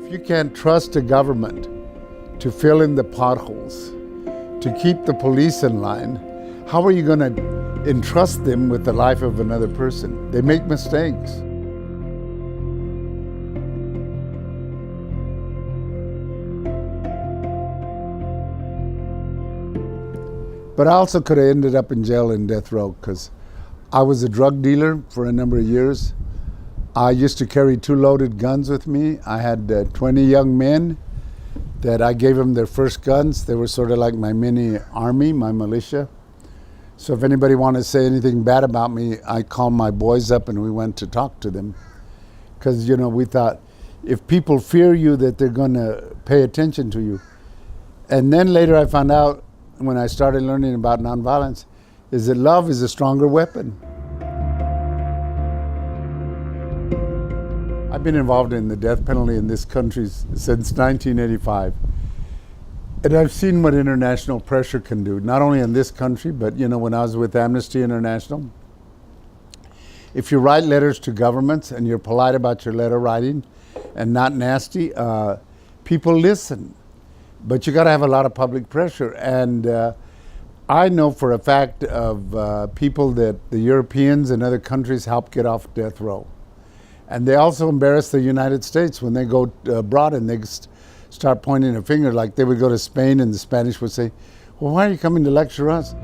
If you can't trust a government to fill in the potholes, to keep the police in line, how are you going to entrust them with the life of another person? They make mistakes. But I also could have ended up in jail and death row because I was a drug dealer for a number of years. I used to carry 2 loaded guns with me. I had 20 young men that I gave them their first guns. They were sort of like my mini army, my militia. So if anybody wanted to say anything bad about me, I called my boys up and we went to talk to them. Because, we thought, if people fear you, that they're going to pay attention to you. And then later I found out, when I started learning about nonviolence, is that love is a stronger weapon. I've been involved in the death penalty in this country since 1985. And I've seen what international pressure can do, not only in this country, but when I was with Amnesty International. If you write letters to governments and you're polite about your letter writing and not nasty, people listen. But you got to have a lot of public pressure. And I know for a fact of people that the Europeans and other countries help get off death row. And they also embarrass the United States when they go abroad and they start pointing a finger, like they would go to Spain and the Spanish would say, well, why are you coming to lecture us?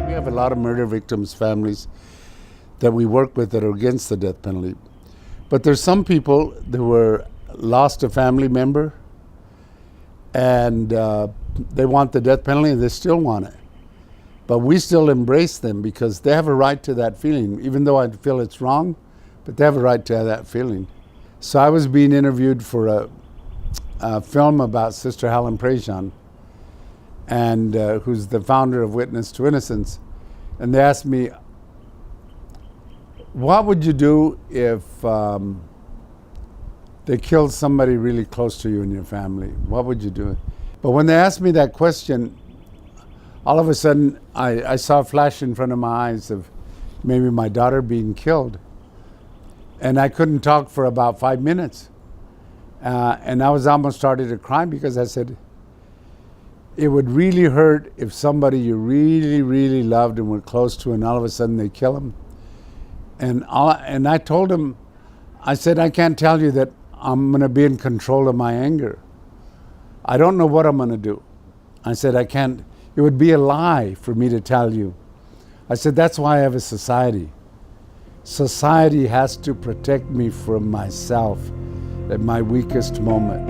We have a lot of murder victims' families that we work with that are against the death penalty. But there's some people that were lost a family member and they want the death penalty and they still want it. But we still embrace them because they have a right to that feeling, even though I feel it's wrong, but they have a right to have that feeling. So I was being interviewed for a film about Sister Helen Prejean, and who's the founder of Witness to Innocence. And they asked me, what would you do if they killed somebody really close to you in your family? What would you do? But when they asked me that question, all of a sudden I saw a flash in front of my eyes of maybe my daughter being killed. And I couldn't talk for about 5 minutes. And I was almost started to cry because I said, it would really hurt if somebody you really, really loved and were close to, and all of a sudden they kill them. And I told him, I said, I can't tell you that I'm going to be in control of my anger. I don't know what I'm going to do. I said, I can't. It would be a lie for me to tell you. I said, that's why I have a society. Society has to protect me from myself at my weakest moment.